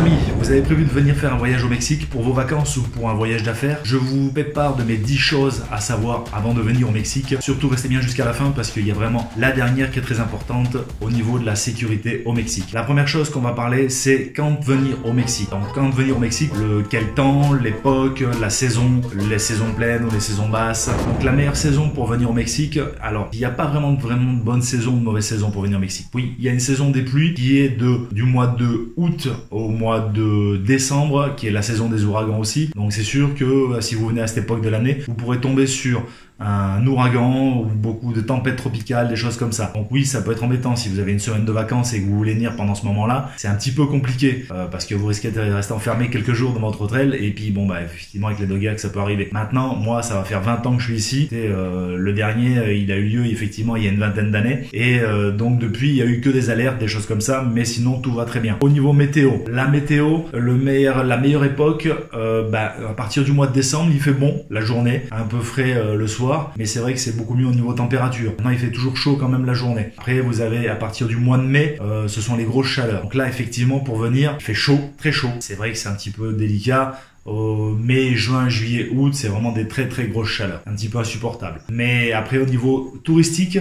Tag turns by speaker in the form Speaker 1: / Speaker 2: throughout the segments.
Speaker 1: amis, vous avez prévu de venir faire un voyage au Mexique pour vos vacances ou pour un voyage d'affaires? Je vous fais part de mes 10 choses à savoir avant de venir au Mexique. Surtout restez bien jusqu'à la fin parce qu'il y a vraiment la dernière qui est très importante au niveau de la sécurité au Mexique. La première chose qu'on va parler, c'est quand venir au Mexique. Donc quand venir au Mexique, quel temps, l'époque, la saison, les saisons pleines ou les saisons basses. Donc la meilleure saison pour venir au Mexique, alors il n'y a pas vraiment de bonne saison ou de mauvaise saison pour venir au Mexique. Oui, il y a une saison des pluies qui est du mois de août au mois de décembre, qui est la saison des ouragans aussi. Donc c'est sûr que si vous venez à cette époque de l'année, vous pourrez tomber sur un ouragan ou beaucoup de tempêtes tropicales, des choses comme ça. Donc oui, ça peut être embêtant si vous avez une semaine de vacances et que vous voulez venir pendant ce moment-là. C'est un petit peu compliqué parce que vous risquez de rester enfermé quelques jours dans votre hôtel et puis bon bah effectivement avec les dogags ça peut arriver. Maintenant, moi ça va faire 20 ans que je suis ici. Le dernier il a eu lieu effectivement il y a une vingtaine d'années et donc depuis il y a eu que des alertes, des choses comme ça, mais sinon tout va très bien. Au niveau météo, la météo, la meilleure époque, à partir du mois de décembre il fait bon la journée, un peu frais le soir. Mais c'est vrai que c'est beaucoup mieux au niveau température. Maintenant, il fait toujours chaud quand même la journée. Après, vous avez à partir du mois de mai, ce sont les grosses chaleurs. Donc là, effectivement, pour venir, il fait chaud, très chaud. C'est vrai que c'est un petit peu délicat. Mai, juin, juillet, août, c'est vraiment des très très grosses chaleurs. Un petit peu insupportable. Mais après, au niveau touristique,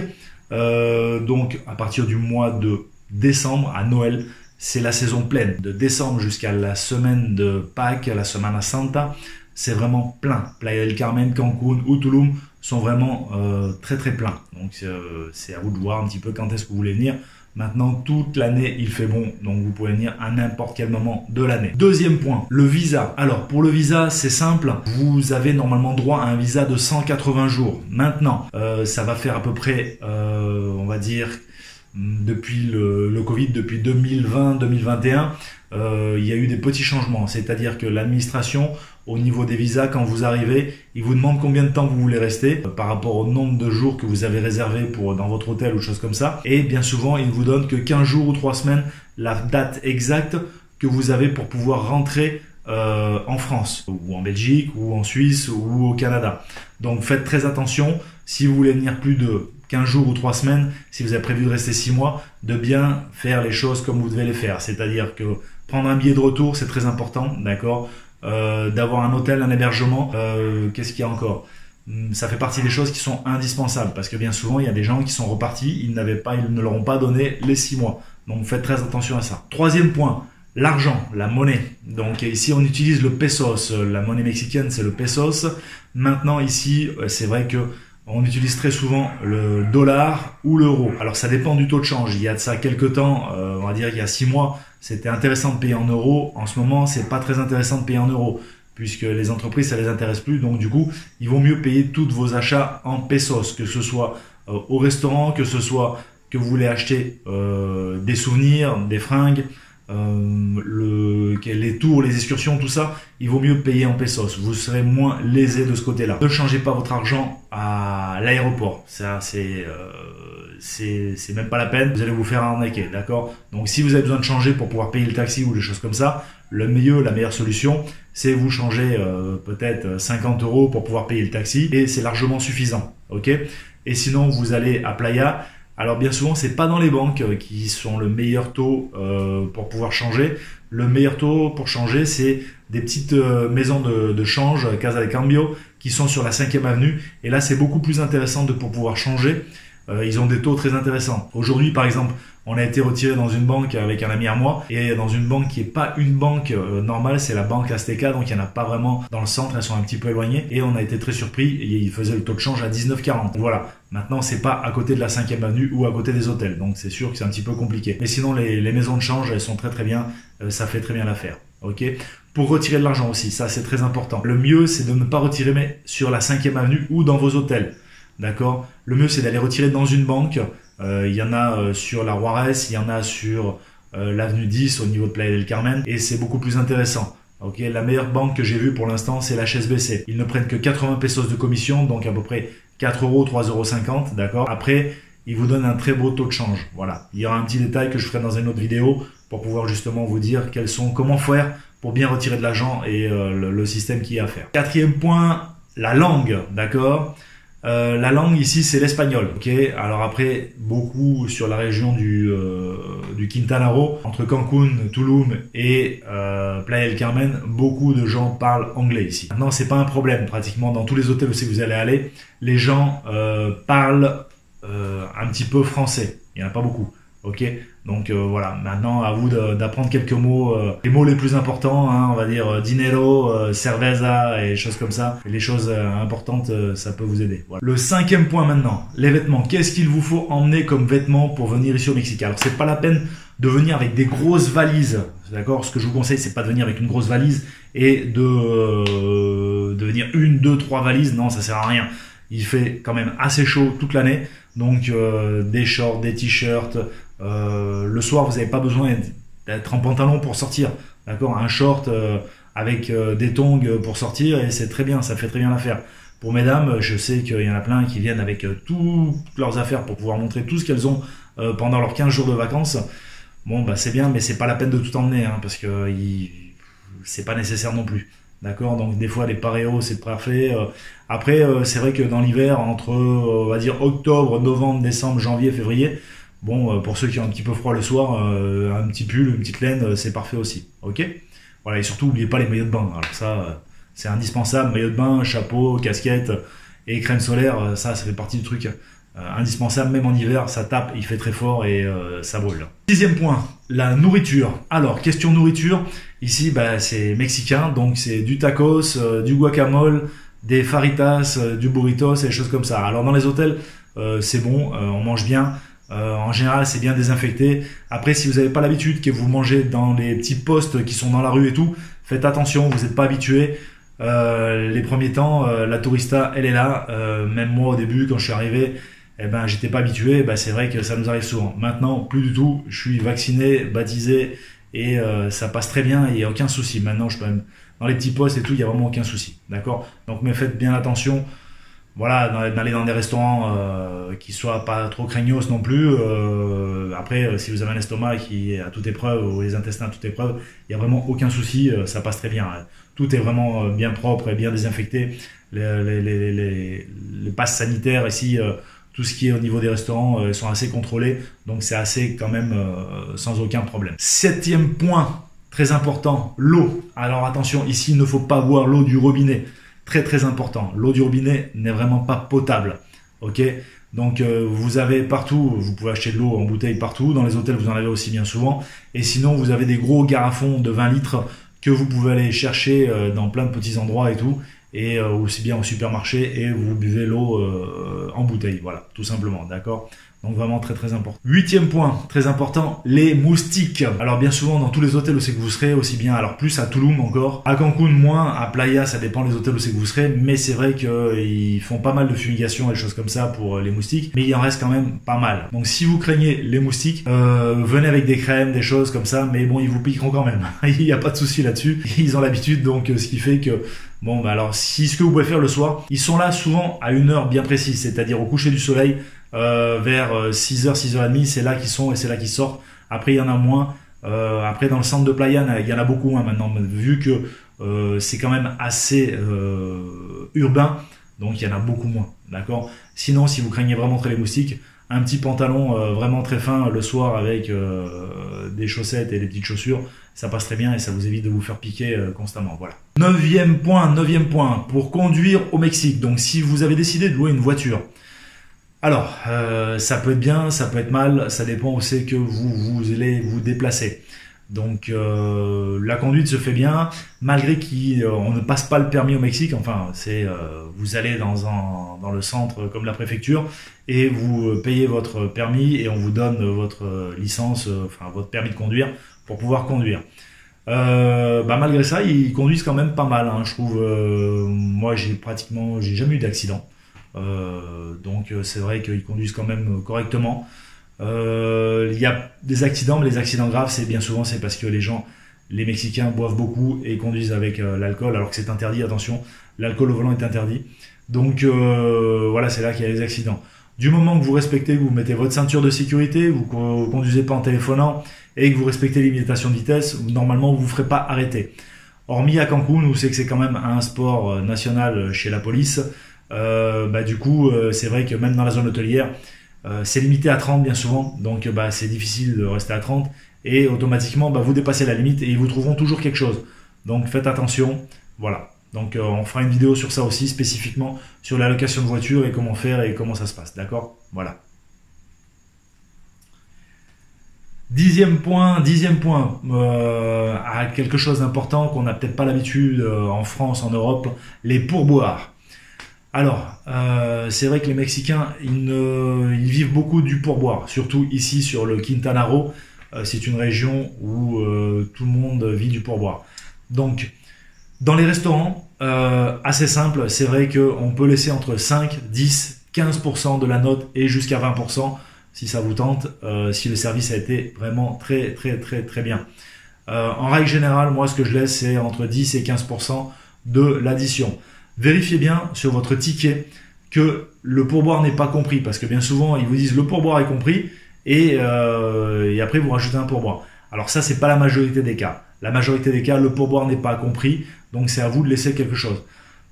Speaker 1: donc à partir du mois de décembre à Noël, c'est la saison pleine. De décembre jusqu'à la semaine de Pâques, la Semana Santa, c'est vraiment plein. Playa del Carmen, Cancun ou Tulum sont vraiment très très pleins. Donc c'est à vous de voir un petit peu quand est-ce que vous voulez venir. Maintenant, toute l'année, il fait bon. Donc vous pouvez venir à n'importe quel moment de l'année. Deuxième point, le visa. Alors pour le visa, c'est simple. Vous avez normalement droit à un visa de 180 jours. Maintenant, ça va faire à peu près, on va dire, depuis le Covid, depuis 2020-2021, il y a eu des petits changements. C'est-à-dire que l'administration, au niveau des visas, quand vous arrivez, ils vous demandent combien de temps vous voulez rester par rapport au nombre de jours que vous avez réservé dans votre hôtel ou choses comme ça. Et bien souvent, ils ne vous donnent que 15 jours ou 3 semaines, la date exacte que vous avez pour pouvoir rentrer en France ou en Belgique ou en Suisse ou au Canada. Donc faites très attention si vous voulez venir plus de 15 jours ou 3 semaines, si vous avez prévu de rester 6 mois, de bien faire les choses comme vous devez les faire. C'est-à-dire que prendre un billet de retour, c'est très important, d'accord, d'avoir un hôtel, un hébergement, qu'est-ce qu'il y a encore? Ça fait partie des choses qui sont indispensables parce que bien souvent, il y a des gens qui sont repartis, ils ne leur ont pas donné les 6 mois. Donc faites très attention à ça. Troisième point, l'argent, la monnaie. Donc ici, on utilise le pesos. La monnaie mexicaine, c'est le pesos. Maintenant, ici, c'est vrai que on utilise très souvent le dollar ou l'euro. Alors ça dépend du taux de change. Il y a de ça quelques temps, on va dire il y a 6 mois, c'était intéressant de payer en euros. En ce moment, c'est pas très intéressant de payer en euros puisque les entreprises, ça les intéresse plus. Donc du coup, il vaut mieux payer tous vos achats en pesos, que ce soit au restaurant, que ce soit que vous voulez acheter des souvenirs, des fringues, les tours, les excursions, tout ça, il vaut mieux payer en pesos. Vous serez moins lésé de ce côté-là. Ne changez pas votre argent à l'aéroport. Ça, c'est même pas la peine. Vous allez vous faire arnaquer, d'accord? Donc, si vous avez besoin de changer pour pouvoir payer le taxi ou des choses comme ça, la meilleure solution, c'est vous changer peut-être 50 € pour pouvoir payer le taxi et c'est largement suffisant, ok? Et sinon, vous allez à Playa. Alors bien souvent, c'est pas dans les banques qui sont le meilleur taux pour pouvoir changer. Le meilleur taux pour changer, c'est des petites maisons de change, Casa de Cambio, qui sont sur la 5e avenue. Et là, c'est beaucoup plus intéressant pour pouvoir changer. Ils ont des taux très intéressants. Aujourd'hui, par exemple, on a été retiré dans une banque avec un ami à moi et dans une banque qui est pas une banque normale, c'est la banque Azteca, donc il n'y en a pas vraiment dans le centre, elles sont un petit peu éloignées et on a été très surpris et ils faisaient le taux de change à 19,40. Voilà, maintenant c'est pas à côté de la 5e avenue ou à côté des hôtels, donc c'est sûr que c'est un petit peu compliqué. Mais sinon les maisons de change, elles sont très très bien, ça fait très bien l'affaire. Ok. Pour retirer de l'argent aussi, ça c'est très important. Le mieux c'est de ne pas retirer mais sur la 5e avenue ou dans vos hôtels. D'accord. Le mieux c'est d'aller retirer dans une banque. Il y en a sur la Juarez, il y en a sur l'avenue 10 au niveau de Playa del Carmen et c'est beaucoup plus intéressant. Ok, la meilleure banque que j'ai vue pour l'instant c'est la HSBC. Ils ne prennent que 80 pesos de commission, donc à peu près 4 €, 3,50 €, d'accord. Après, ils vous donnent un très beau taux de change. Voilà. Il y aura un petit détail que je ferai dans une autre vidéo pour pouvoir justement vous dire comment faire pour bien retirer de l'argent et le système qu'il y a à faire. Quatrième point, la langue, d'accord. La langue ici c'est l'espagnol, ok. Alors après beaucoup sur la région du Quintana Roo, entre Cancun, Tulum et Playa del Carmen, beaucoup de gens parlent anglais ici. Maintenant c'est pas un problème, pratiquement dans tous les hôtels où c'est que vous allez aller, les gens parlent un petit peu français, il n'y en a pas beaucoup. Ok, donc voilà, maintenant à vous d'apprendre quelques mots, les mots les plus importants, hein, on va dire dinero, cerveza et choses comme ça. Et les choses importantes, ça peut vous aider. Voilà. Le 5e point maintenant, les vêtements. Qu'est-ce qu'il vous faut emmener comme vêtements pour venir ici au Mexique? Alors c'est pas la peine de venir avec des grosses valises, d'accord? Ce que je vous conseille, c'est pas de venir avec une grosse valise et de venir 1, 2, 3 valises. Non, ça sert à rien. Il fait quand même assez chaud toute l'année, donc des shorts, des t-shirts. Le soir, vous n'avez pas besoin d'être en pantalon pour sortir, d'accord? Un short avec des tongs pour sortir et c'est très bien, ça fait très bien l'affaire. Pour mesdames, je sais qu'il y en a plein qui viennent avec toutes leurs affaires pour pouvoir montrer tout ce qu'elles ont pendant leurs 15 jours de vacances. Bon, bah c'est bien, mais c'est pas la peine de tout emmener, hein, parce que c'est pas nécessaire non plus. D'accord, donc des fois les paréos c'est parfait. Après c'est vrai que dans l'hiver entre on va dire octobre, novembre, décembre, janvier, février, bon pour ceux qui ont un petit peu froid le soir, un petit pull, une petite laine, c'est parfait aussi. Ok. Voilà, et surtout n'oubliez pas les maillots de bain. Alors ça c'est indispensable, maillot de bain, chapeau, casquette et crème solaire, ça fait partie du truc. Indispensable, même en hiver, ça tape, il fait très fort et ça brûle. 6e point, la nourriture. Alors, question nourriture, ici bah, c'est mexicain, donc c'est du tacos, du guacamole, des faritas, du burritos et des choses comme ça. Alors dans les hôtels, c'est bon, on mange bien. En général, c'est bien désinfecté. Après, si vous n'avez pas l'habitude que vous mangez dans les petits postes qui sont dans la rue et tout, faites attention, vous n'êtes pas habitué. Les premiers temps, la tourista, elle est là. Même moi au début, quand je suis arrivé, eh ben j'étais pas habitué, bah c'est vrai que ça nous arrive souvent. Maintenant, plus du tout, je suis vacciné, baptisé et ça passe très bien, il n'y a aucun souci. Maintenant, je peux même dans les petits postes et tout, il n'y a vraiment aucun souci, d'accord? Donc mais faites bien attention, voilà, d'aller dans des restaurants qui soient pas trop craignos non plus. Après, si vous avez un estomac qui est à toute épreuve ou les intestins à toute épreuve, il n'y a vraiment aucun souci, ça passe très bien. Tout est vraiment bien propre et bien désinfecté. Les passes sanitaires ici, tout ce qui est au niveau des restaurants sont assez contrôlés, donc c'est assez quand même sans aucun problème. 7e point, très important, l'eau. Alors attention, ici il ne faut pas boire l'eau du robinet, très très important. L'eau du robinet n'est vraiment pas potable, ok? Donc vous avez partout, vous pouvez acheter de l'eau en bouteille partout, dans les hôtels vous en avez aussi bien souvent, et sinon vous avez des gros garrafons de 20 litres que vous pouvez aller chercher dans plein de petits endroits et tout, et aussi bien au supermarché, et vous buvez l'eau en bouteille, voilà, tout simplement, d'accord? Donc vraiment très très important. 8e point, très important, les moustiques. Alors bien souvent dans tous les hôtels où c'est que vous serez, aussi bien, alors plus à Tulum encore, à Cancun moins, à Playa ça dépend des hôtels où c'est que vous serez, mais c'est vrai qu'ils font pas mal de fumigation et des choses comme ça pour les moustiques, mais il en reste quand même pas mal. Donc si vous craignez les moustiques, venez avec des crèmes, des choses comme ça, mais bon ils vous piqueront quand même, il n'y a pas de souci là-dessus, ils ont l'habitude, donc ce qui fait que bon bah alors si ce que vous pouvez faire le soir, ils sont là souvent à une heure bien précise, c'est-à-dire au coucher du soleil, vers 6h, 6h30, c'est là qu'ils sont et c'est là qu'ils sortent. Après il y en a moins, après dans le centre de Playa il y en a beaucoup moins maintenant, vu que c'est quand même assez urbain, donc il y en a beaucoup moins, d'accord? Sinon si vous craignez vraiment très les moustiques, un petit pantalon vraiment très fin le soir avec des chaussettes et des petites chaussures, ça passe très bien et ça vous évite de vous faire piquer constamment, voilà. 9e point, pour conduire au Mexique. Donc si vous avez décidé de louer une voiture, alors ça peut être bien, ça peut être mal, ça dépend où c'est que vous allez vous déplacer. Donc la conduite se fait bien, malgré qu'on ne passe pas le permis au Mexique. Enfin, c'est vous allez dans le centre comme la préfecture et vous payez votre permis et on vous donne votre licence, enfin votre permis de conduire pour pouvoir conduire. Malgré ça, ils conduisent quand même pas mal, hein, je trouve. Moi, j'ai jamais eu d'accident. Donc c'est vrai qu'ils conduisent quand même correctement. Il y a des accidents, mais les accidents graves, c'est bien souvent c'est parce que les Mexicains boivent beaucoup et conduisent avec l'alcool, alors que c'est interdit. Attention, l'alcool au volant est interdit. Donc voilà, c'est là qu'il y a les accidents. Du moment que vous respectez, que vous mettez votre ceinture de sécurité, vous conduisez pas en téléphonant et que vous respectez les limitations de vitesse, normalement vous vous ferez pas arrêter. Hormis à Cancun où c'est que c'est quand même un sport national chez la police. Du coup, c'est vrai que même dans la zone hôtelière, c'est limité à 30 bien souvent, donc c'est difficile de rester à 30 et automatiquement vous dépassez la limite et ils vous trouveront toujours quelque chose. Donc faites attention, voilà. Donc on fera une vidéo sur ça aussi spécifiquement sur la location de voiture et comment faire et comment ça se passe, d'accord? Voilà. Dixième point, à quelque chose d'important qu'on n'a peut-être pas l'habitude en France, en Europe, les pourboires. Alors, c'est vrai que les Mexicains, ils vivent beaucoup du pourboire, surtout ici sur le Quintana Roo. C'est une région où tout le monde vit du pourboire. Donc, dans les restaurants, assez simple, c'est vrai qu'on peut laisser entre 5, 10, 15% de la note et jusqu'à 20% si ça vous tente, si le service a été vraiment très bien. En règle générale, moi ce que je laisse c'est entre 10 et 15% de l'addition. Vérifiez bien sur votre ticket que le pourboire n'est pas compris parce que bien souvent ils vous disent le pourboire est compris et après vous rajoutez un pourboire. Alors ça c'est pas la majorité des cas. La majorité des cas le pourboire n'est pas compris donc c'est à vous de laisser quelque chose.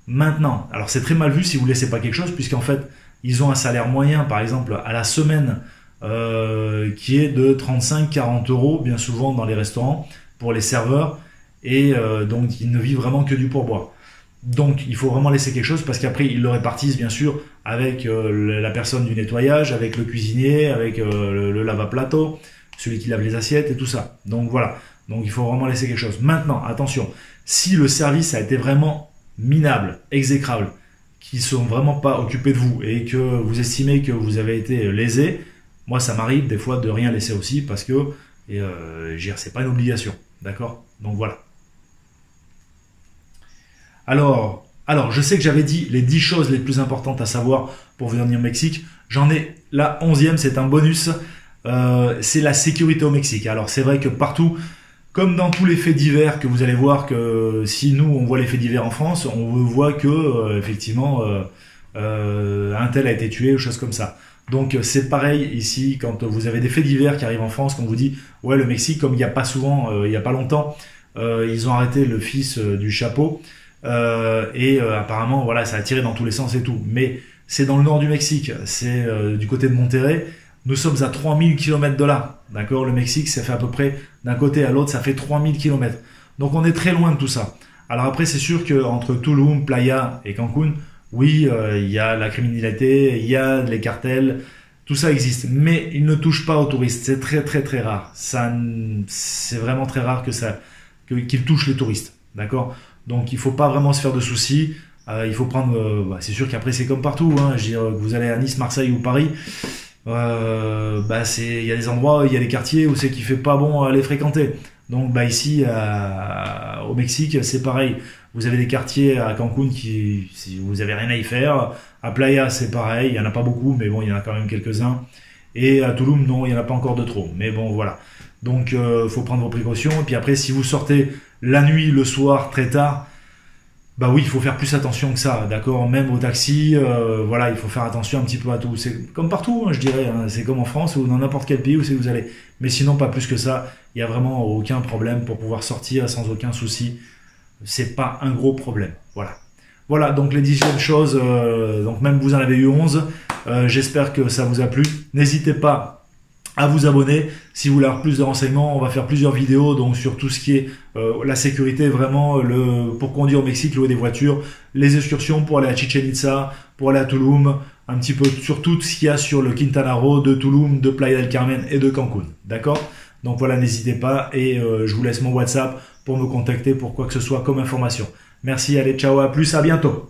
Speaker 1: Maintenant, alors c'est très mal vu si vous laissez pas quelque chose puisqu'en fait ils ont un salaire moyen par exemple à la semaine qui est de 35-40 € bien souvent dans les restaurants pour les serveurs et donc ils ne vivent vraiment que du pourboire. Donc il faut vraiment laisser quelque chose parce qu'après ils le répartissent bien sûr avec la personne du nettoyage, avec le cuisinier, avec le lava-plateau, celui qui lave les assiettes et tout ça. Donc voilà, donc il faut vraiment laisser quelque chose. Maintenant, attention, si le service a été vraiment minable, exécrable, qu'ils ne sont vraiment pas occupés de vous et que vous estimez que vous avez été lésé, moi ça m'arrive des fois de rien laisser aussi parce que c'est pas une obligation, d'accord? Donc voilà. Alors, je sais que j'avais dit les 10 choses les plus importantes à savoir pour venir au Mexique. J'en ai la 11e, c'est un bonus. C'est la sécurité au Mexique. Alors, c'est vrai que partout, comme dans tous les faits divers que vous allez voir, que si nous, on voit les faits divers en France, on voit que, effectivement, un tel a été tué ou choses comme ça. Donc, c'est pareil ici, quand vous avez des faits divers qui arrivent en France, qu'on vous dit, ouais, le Mexique, comme il n'y a pas souvent, il n'y a pas longtemps, ils ont arrêté le fils du Chapo. Apparemment voilà ça a tiré dans tous les sens et tout mais c'est dans le nord du Mexique, c'est du côté de Monterrey, nous sommes à 3000 km de là, d'accord? Le Mexique ça fait à peu près d'un côté à l'autre ça fait 3000 km, donc on est très loin de tout ça. Alors après c'est sûr que entre Tulum, Playa et Cancun, oui il y a la criminalité, il y a les cartels, tout ça existe, mais ils ne touchent pas aux touristes, c'est très rare, c'est vraiment très rare qu'ils touchent les touristes, d'accord? Donc il faut pas vraiment se faire de soucis. Il faut prendre. C'est sûr qu'après c'est comme partout. Hein, je veux dire, que vous allez à Nice, Marseille ou Paris, il y a des endroits, il y a des quartiers où c'est qu'il fait pas bon aller fréquenter. Donc ici au Mexique c'est pareil. Vous avez des quartiers à Cancun si vous avez rien à y faire. À Playa c'est pareil. Il y en a pas beaucoup, mais bon il y en a quand même quelques-uns. Et à Tulum non, il y en a pas encore de trop. Mais bon voilà. Donc faut prendre vos précautions. Et puis après si vous sortez la nuit, le soir, très tard, oui, il faut faire plus attention que ça, d'accord? Même au taxi, voilà, il faut faire attention un petit peu à tout. C'est comme partout, hein, je dirais. Hein, c'est comme en France ou dans n'importe quel pays où c'est que vous allez. Mais sinon, pas plus que ça. Il y a vraiment aucun problème pour pouvoir sortir sans aucun souci. C'est pas un gros problème. Voilà. Voilà, donc les 10e choses. Donc même vous en avez eu 11. J'espère que ça vous a plu. N'hésitez pas à vous abonner si vous voulez avoir plus de renseignements. On va faire plusieurs vidéos donc sur tout ce qui est la sécurité, vraiment pour conduire au Mexique, louer des voitures, les excursions pour aller à Chichen Itza, pour aller à Tulum, un petit peu sur tout ce qu'il y a sur le Quintana Roo, de Tulum, de Playa del Carmen et de Cancun, d'accord? Donc voilà, n'hésitez pas et je vous laisse mon WhatsApp pour me contacter pour quoi que ce soit comme information. Merci, allez, ciao, à plus, à bientôt.